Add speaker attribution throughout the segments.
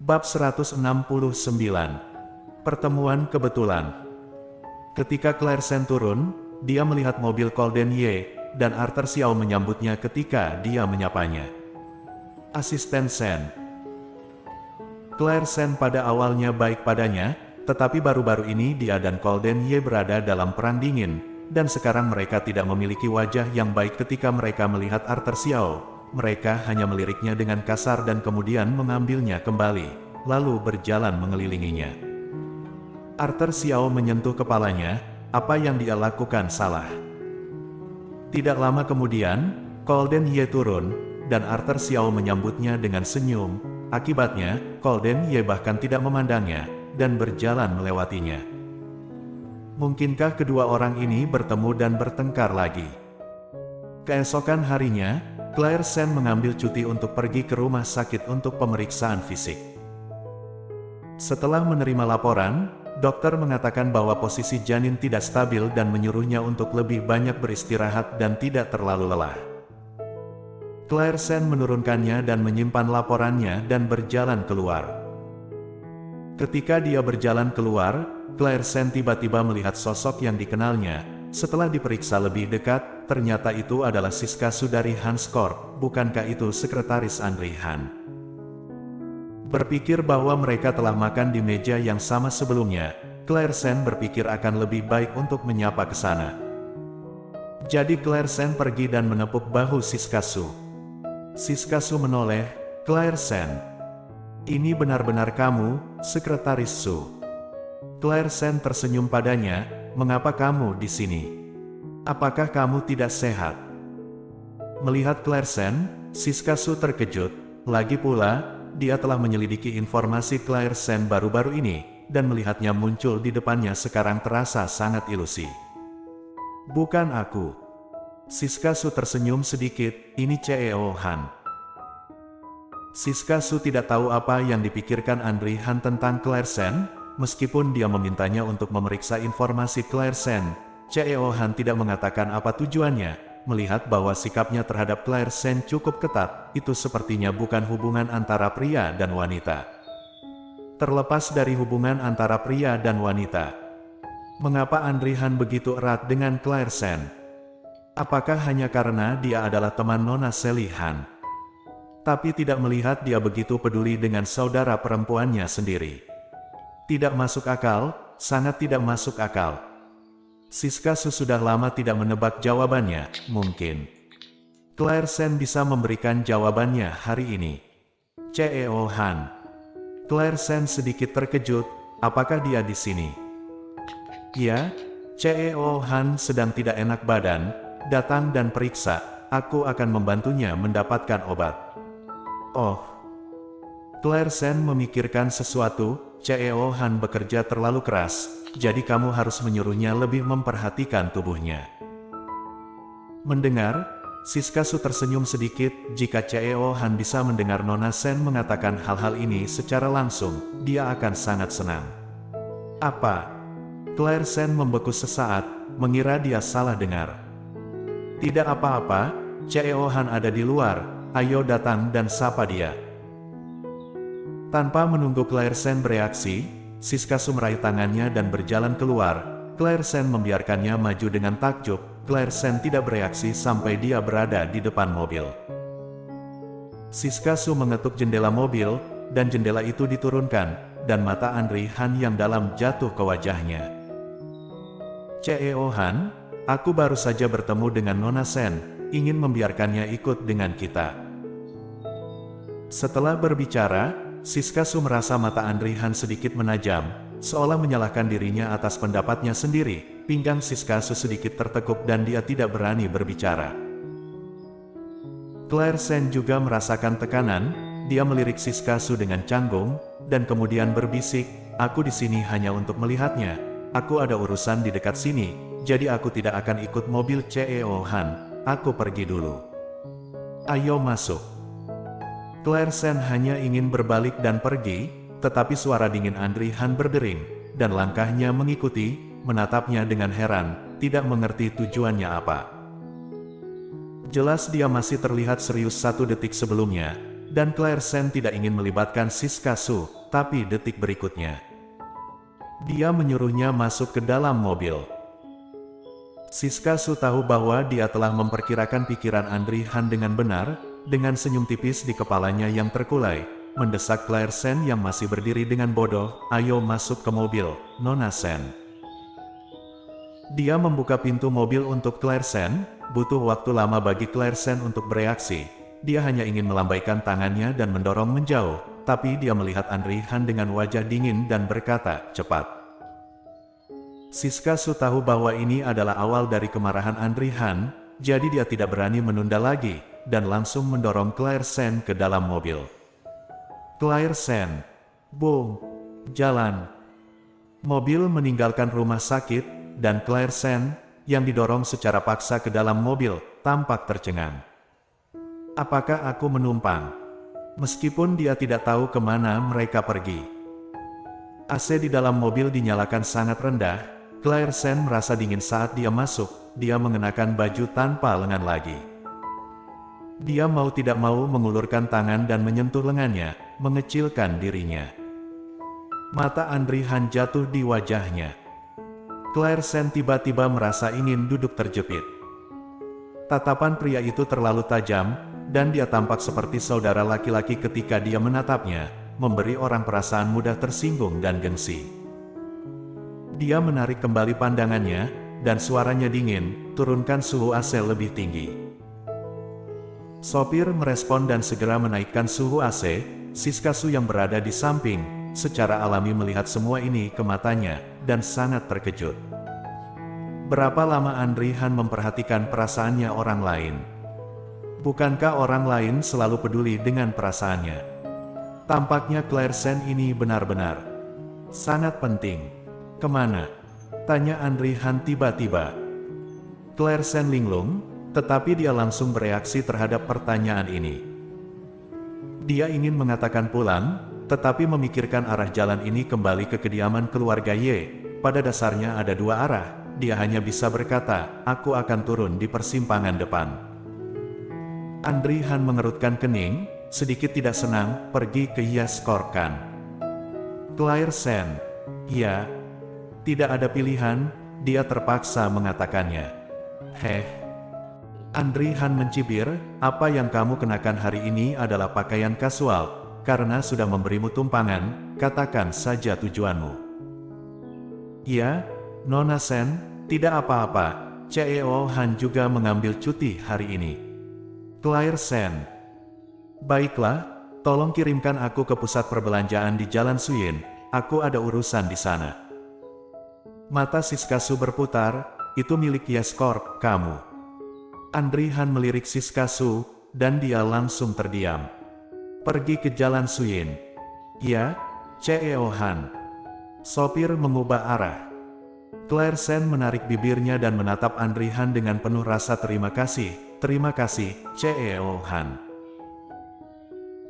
Speaker 1: Bab 169. Pertemuan kebetulan. Ketika Claire Sen turun, dia melihat mobil Colden Ye, dan Arthur Xiao menyambutnya ketika dia menyapanya. Asisten Sen. Claire Sen pada awalnya baik padanya, tetapi baru-baru ini dia dan Colden Ye berada dalam perang dingin, dan sekarang mereka tidak memiliki wajah yang baik ketika mereka melihat Arthur Xiao. Mereka hanya meliriknya dengan kasar dan kemudian mengambilnya kembali, lalu berjalan mengelilinginya. Arthur Xiao menyentuh kepalanya, apa yang dia lakukan salah. Tidak lama kemudian, Colden Ye turun, dan Arthur Xiao menyambutnya dengan senyum. Akibatnya, Colden Ye bahkan tidak memandangnya, dan berjalan melewatinya. Mungkinkah kedua orang ini bertemu dan bertengkar lagi? Keesokan harinya, Claire Sen mengambil cuti untuk pergi ke rumah sakit untuk pemeriksaan fisik. Setelah menerima laporan, dokter mengatakan bahwa posisi janin tidak stabil dan menyuruhnya untuk lebih banyak beristirahat dan tidak terlalu lelah. Claire Sen menurunkannya dan menyimpan laporannya dan berjalan keluar. Ketika dia berjalan keluar, Claire Sen tiba-tiba melihat sosok yang dikenalnya. Setelah diperiksa lebih dekat, ternyata itu adalah Siska Su dari Hans Corp. Bukankah itu sekretaris Andre Han? Berpikir bahwa mereka telah makan di meja yang sama sebelumnya, Claire Sen berpikir akan lebih baik untuk menyapa ke sana. Jadi Claire Sen pergi dan menepuk bahu Siska Su. Siska Su menoleh, "Claire Sen, ini benar-benar kamu, sekretaris Su?" Claire Sen tersenyum padanya, "Mengapa kamu di sini? Apakah kamu tidak sehat?" Melihat Claire Sen, Siska Su terkejut. Lagi pula, dia telah menyelidiki informasi Claire Sen baru-baru ini, dan melihatnya muncul di depannya sekarang terasa sangat ilusi. "Bukan aku." Siska Su tersenyum sedikit, "Ini CEO Han." Siska Su tidak tahu apa yang dipikirkan Andre Han tentang Claire Sen. Meskipun dia memintanya untuk memeriksa informasi Claire Sen, CEO Han tidak mengatakan apa tujuannya. Melihat bahwa sikapnya terhadap Claire Sen cukup ketat, itu sepertinya bukan hubungan antara pria dan wanita. Terlepas dari hubungan antara pria dan wanita, mengapa Andre Han begitu erat dengan Claire Sen? Apakah hanya karena dia adalah teman Nona Sally Han? Tapi tidak melihat dia begitu peduli dengan saudara perempuannya sendiri. Tidak masuk akal, sangat tidak masuk akal. Siska Su sudah lama tidak menebak jawabannya, mungkin Claire Sen bisa memberikan jawabannya hari ini. CEO Han. Claire Sen sedikit terkejut, apakah dia di sini? Ya, CEO Han sedang tidak enak badan, datang dan periksa, aku akan membantunya mendapatkan obat. Oh. Claire Sen memikirkan sesuatu, CEO Han bekerja terlalu keras, jadi kamu harus menyuruhnya lebih memperhatikan tubuhnya. Mendengar, Siska Su tersenyum sedikit. Jika CEO Han bisa mendengar Nona Sen mengatakan hal-hal ini secara langsung, dia akan sangat senang. Apa? Claire Sen membeku sesaat, mengira dia salah dengar. Tidak apa-apa, CEO Han ada di luar, ayo datang dan sapa dia. Tanpa menunggu Claire Sen bereaksi, Siska Su meraih tangannya dan berjalan keluar. Claire Sen membiarkannya maju dengan takjub. Claire Sen tidak bereaksi sampai dia berada di depan mobil. Siska Su mengetuk jendela mobil, dan jendela itu diturunkan, dan mata Andre Han yang dalam jatuh ke wajahnya. CEO Han, aku baru saja bertemu dengan Nona Sen, ingin membiarkannya ikut dengan kita. Setelah berbicara, Siska Su merasa mata Andre Han sedikit menajam, seolah menyalahkan dirinya atas pendapatnya sendiri. Pinggang Siska Su sedikit tertekuk dan dia tidak berani berbicara. Claire Sen juga merasakan tekanan, dia melirik Siska Su dengan canggung, dan kemudian berbisik, aku di sini hanya untuk melihatnya. Aku ada urusan di dekat sini, jadi aku tidak akan ikut mobil CEO Han, aku pergi dulu. Ayo masuk. Claire Sen hanya ingin berbalik dan pergi, tetapi suara dingin Andre Han berdering, dan langkahnya mengikuti, menatapnya dengan heran, tidak mengerti tujuannya apa. Jelas dia masih terlihat serius 1 detik sebelumnya, dan Claire Sen tidak ingin melibatkan Siska Su, tapi detik berikutnya dia menyuruhnya masuk ke dalam mobil. Siska Su tahu bahwa dia telah memperkirakan pikiran Andri Han dengan benar. Dengan senyum tipis di kepalanya yang terkulai, mendesak Claire Sen yang masih berdiri dengan bodoh, "Ayo masuk ke mobil, Nona Sen." Dia membuka pintu mobil untuk Claire Sen. Butuh waktu lama bagi Claire Sen untuk bereaksi. Dia hanya ingin melambaikan tangannya dan mendorong menjauh, tapi dia melihat Andri Han dengan wajah dingin dan berkata, "Cepat." Siska Su tahu bahwa ini adalah awal dari kemarahan Andri Han, jadi dia tidak berani menunda lagi, dan langsung mendorong Claire Sen ke dalam mobil. Claire Sen, boom, jalan. Mobil meninggalkan rumah sakit, dan Claire Sen, yang didorong secara paksa ke dalam mobil, tampak tercengang. Apakah aku menumpang? Meskipun dia tidak tahu kemana mereka pergi. AC di dalam mobil dinyalakan sangat rendah. Claire Sen merasa dingin saat dia masuk. Dia mengenakan baju tanpa lengan lagi. Dia mau tidak mau mengulurkan tangan dan menyentuh lengannya, mengecilkan dirinya. Mata Andri Han jatuh di wajahnya. Claire Sen tiba-tiba merasa ingin duduk terjepit. Tatapan pria itu terlalu tajam, dan dia tampak seperti saudara laki-laki ketika dia menatapnya, memberi orang perasaan mudah tersinggung dan gengsi. Dia menarik kembali pandangannya, dan suaranya dingin, "Turunkan suhu AC lebih tinggi." Sopir merespon dan segera menaikkan suhu AC. Siska Su yang berada di samping, secara alami melihat semua ini ke matanya, dan sangat terkejut. Berapa lama Andri Han memperhatikan perasaannya orang lain? Bukankah orang lain selalu peduli dengan perasaannya? Tampaknya Claire Sen ini benar-benar sangat penting. "Kemana?" tanya Andri Han tiba-tiba. Claire Sen linglung, tetapi dia langsung bereaksi terhadap pertanyaan ini. Dia ingin mengatakan pulang, tetapi memikirkan arah jalan ini kembali ke kediaman keluarga Ye. Pada dasarnya ada dua arah. Dia hanya bisa berkata, "Aku akan turun di persimpangan depan." Andri Han mengerutkan kening, sedikit tidak senang, "Pergi ke Yaskorkan." Claire Sen, "Ya." Tidak ada pilihan, dia terpaksa mengatakannya. "Heh." Andri Han mencibir, "Apa yang kamu kenakan hari ini adalah pakaian kasual, karena sudah memberimu tumpangan, katakan saja tujuanmu." "Ya, Nona Sen, tidak apa-apa, CEO Han juga mengambil cuti hari ini." Claire Sen, "Baiklah, tolong kirimkan aku ke pusat perbelanjaan di Jalan Suyin, aku ada urusan di sana." Mata Siska Su berputar, "Itu milik Yes Corp, kamu." Andri Han melirik Siska Su, dan dia langsung terdiam. "Pergi ke Jalan Suyin." "Ya, CEO Han." Sopir mengubah arah. Claire Sen menarik bibirnya dan menatap Andri Han dengan penuh rasa terima kasih. "Terima kasih, CEO Han."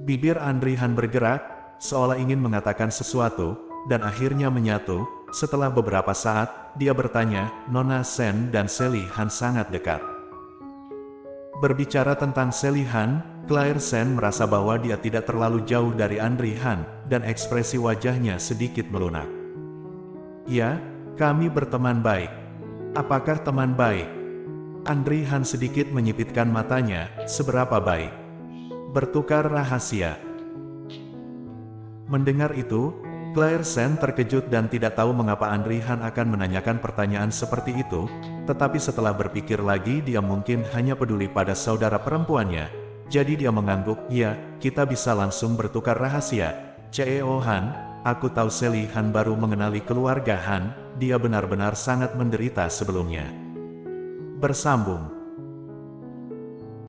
Speaker 1: Bibir Andri Han bergerak, seolah ingin mengatakan sesuatu, dan akhirnya menyatu. Setelah beberapa saat, dia bertanya, "Nona Sen dan Sally Han sangat dekat." Berbicara tentang Sally Han, Claire Sen merasa bahwa dia tidak terlalu jauh dari Andri Han, dan ekspresi wajahnya sedikit melunak. "Ya, kami berteman baik." "Apakah teman baik?" Andri Han sedikit menyipitkan matanya, "Seberapa baik?" "Bertukar rahasia." Mendengar itu, Claire Sen terkejut dan tidak tahu mengapa Andri Han akan menanyakan pertanyaan seperti itu, tetapi setelah berpikir lagi dia mungkin hanya peduli pada saudara perempuannya, jadi dia mengangguk, "Ya, kita bisa langsung bertukar rahasia. CEO Han, aku tahu Sally Han baru mengenali keluarga Han, dia benar-benar sangat menderita sebelumnya." Bersambung.